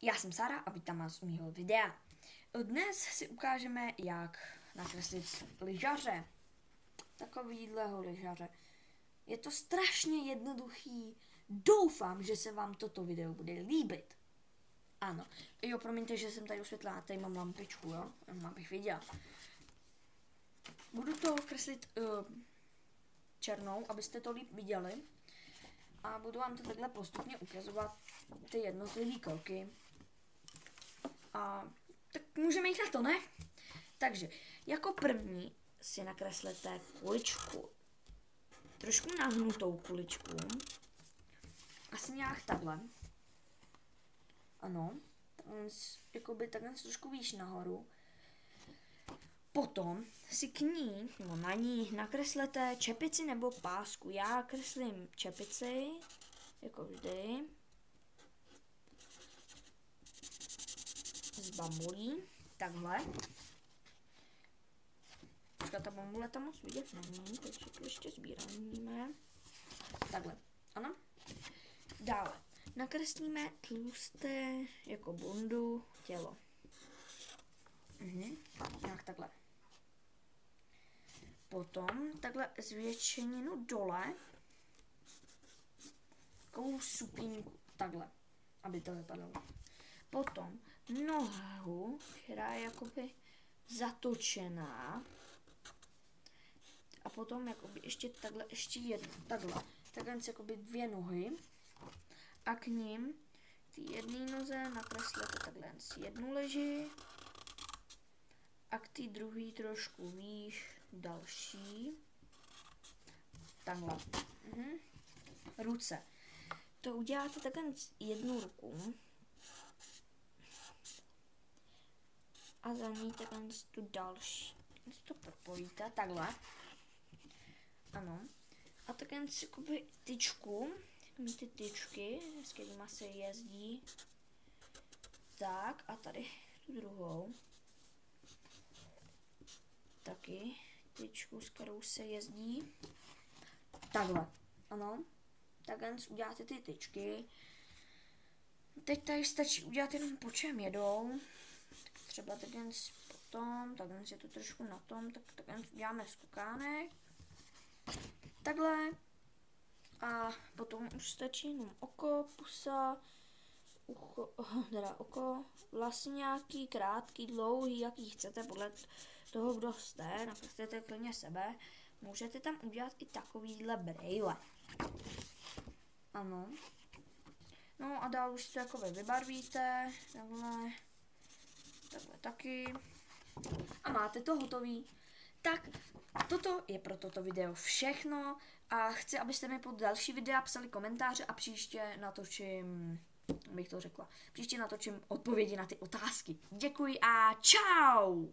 Já jsem Sára a vítám vás u mého videa. Dnes si ukážeme, jak nakreslit lyžaře. Takovýhleho lyžaře. Je to strašně jednoduchý. Doufám, že se vám toto video bude líbit. Ano. Jo, promiňte, že jsem tady osvětlá, tady mám lampičku, jo? Abych viděla. Budu to kreslit černou, abyste to líp viděli. A budu vám to takhle postupně ukazovat ty jednotlivé kroky. A tak můžeme jít na to, ne? Takže jako první si nakreslete kuličku. Trošku nahnutou kuličku. Asi nějak takhle. Ano. Jakoby takhle trošku výš nahoru. Potom si k ní, no na ní nakreslete čepici nebo pásku. Já kreslím čepici, jako vždy. Z bambulí, takhle. Ta bambule tam moc vidět není, takže to ještě sbíráme. Takhle, ano. Dále nakreslíme tlusté, jako bundu, tělo. Nějak takhle. Potom takhle zvětšeninu dole. Takovou supínku, takhle, aby to vypadalo. Potom nohu, která je jakoby zatočená. A potom jakoby ještě takhle, takhle jakoby dvě nohy. A k ním ty jedné noze nakreslete takhle jednu leži. A k té druhé trošku výš další. Takhle. Ruce. To uděláte takhle jednu ruku. A za ní takhle tu další. To propojíte takhle. Ano. A takhle jakoby tyčku. Ty tyčky, s kterýma se jezdí. Tak a tady tu druhou. Taky tyčku, s kterou se jezdí. Takhle. Ano. Takhle uděláte ty tyčky. Teď tady stačí udělat jenom po čem jedou. Tak třeba takhle potom, takhle je to trošku na tom, tak takhle uděláme skokánek. Takhle. A potom už stačí jenom oko, pusa, ucho, teda oko, vlasy nějaký, krátký, dlouhý, jaký chcete, podle toho, kdo jste, nakreslete klidně sebe. Můžete tam udělat i takovýhle brejle. Ano. No a dál už to jakoby vybarvíte, takhle taky. A máte to hotový. Tak, toto je pro toto video všechno a chci, abyste mi pod další videa psali komentáře a příště natočím, bych to řekla, příště natočím odpovědi na ty otázky. Děkuji a čau!